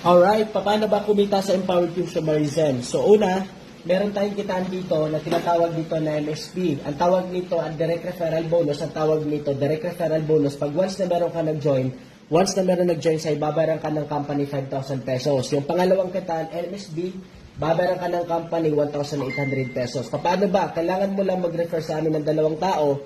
Alright, paano ba kumita sa Empowered Consumerism? So una, meron tayong kitaan dito na tinatawag dito na MSP. Ang tawag nito ang direct referral bonus. Ang tawag nito direct referral bonus. Pag once na meron ka nag-join, sa'yo, babayaran ka ng company 5,000 pesos. Yung pangalawang kitaan, MSB, babayaran ka ng company 1,800 pesos. Paano ba? Kailangan mo lang mag-refer sa amin ng dalawang tao.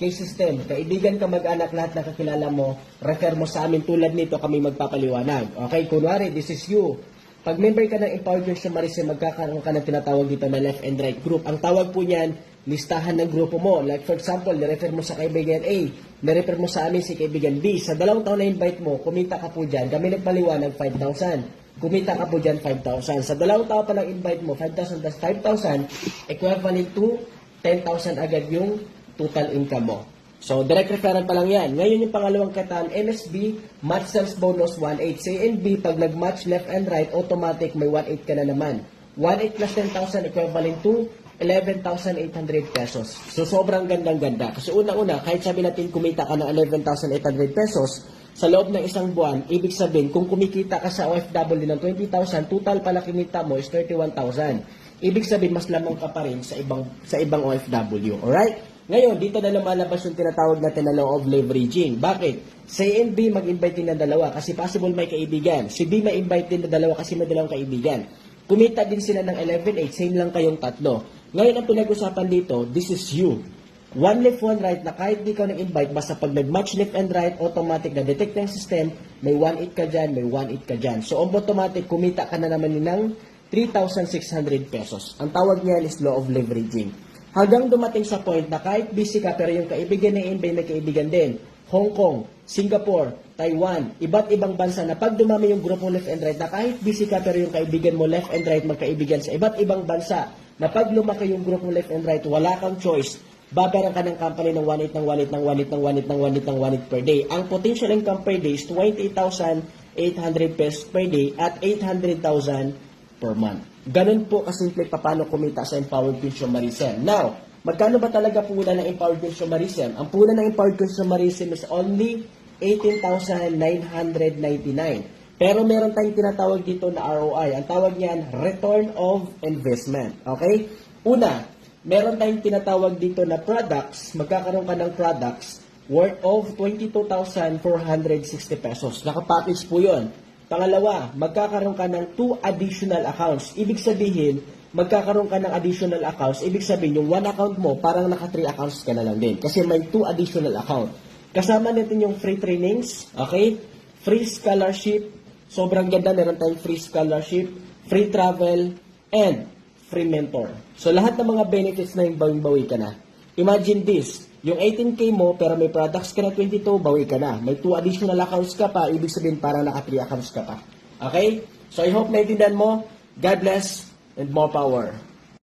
Case system, kaibigan ka, mag-anak, lahat na kakilala mo, refer mo sa amin tulad nito, kami magpapaliwanag. Okay, kunwari, this is you. Pag member ka ng Empowered Consumerism, magkakaroon ka ng tinatawag dito na left and right group. Ang tawag po niyan, listahan ng grupo mo. Like for example, nirefer mo sa kaibigan A, nirefer mo sa amin si kaibigan B. Sa 2 taon na invite mo, kumita ka po dyan. Kami nagpaliwanag 5,000. Kumita ka po dyan 5,000. Sa 2 taon pa lang invite mo, 5,000 plus 5,000, equivalent to 10,000 agad yung total income mo. So, direct referral pa lang yan. Ngayon yung pangalawang kataan, MSB, match sales bonus 1.8. Sa B, pag nag-match left and right, automatic may 1.8 ka na naman. 1.8 plus 10,000 equivalent to 11,800 pesos. So, sobrang gandang-ganda. Kasi unang-una, kahit sabi natin kumita ka ng 11,800 pesos, sa loob ng isang buwan, ibig sabihin, kung kumikita ka sa OFW ng 20,000, total pala kinita mo is 31,000. Ibig sabihin, mas lamang ka pa rin sa ibang OFW. Alright? Ngayon, dito na lumalabas yung tinatawag natin na law of leveraging. Bakit? Si A and B mag-invite din ng dalawa kasi possible may kaibigan. Si B may-invite din ng dalawa kasi may dalawang kaibigan. Kumita din sila ng 11.8, same lang kayong tatlo. Ngayon, ang pinag-usapan dito, this is you. One left, one right na kahit di ka nag-invite, basta pag nag-match left and right, automatic na detect ng system, may 1.8 ka dyan, may 1.8 ka dyan. So, automatic, kumita ka na naman ng 3,600 pesos. Ang tawag niyan is law of leveraging. Hanggang dumating sa point na kahit busy ka pero yung kaibigan ng Inbay may kaibigan din. Hong Kong, Singapore, Taiwan, iba't ibang bansa na pag dumami yung grupo left and right na kahit busy ka pero yung kaibigan mo left and right magkaibigan sa iba't ibang bansa na pag lumaki yung grupo left and right wala kang choice, babayaran ka ng company ng 1.8 per day. Ang potential income per day is 28,800 pesos per day at 800,000 per month. Ganun po kasimple paano kumita sa Empowered Consumerism. Now, magkano ba talaga puna ng Empowered Consumerism? Ang puna ng Empowered Consumerism is only 18,999. Pero meron tayong tinatawag dito na ROI. Ang tawag niyan, Return of Investment. Okay? Una, meron tayong tinatawag dito na products. Magkakaroon ka ng products worth of 22,460 pesos. Nakapackage po yun. Pangalawa, magkakaroon ka ng 2 additional accounts. Ibig sabihin, magkakaroon ka ng additional accounts. Ibig sabihin, yung 1 account mo, parang naka 3 accounts ka na lang din. Kasi may 2 additional account. Kasama natin yung free trainings, okay? Free scholarship. Sobrang ganda, meron tayong free scholarship, free travel, and free mentor. So, lahat ng mga benefits na yung bawing-bawi ka na. Imagine this. Yung 18K mo, pero may products ka na 22, bawi ka na. May 2 additional accounts ka pa, ibig sabihin parang naka 3 accounts ka pa. Okay? So I hope naiintindihan mo. God bless and more power.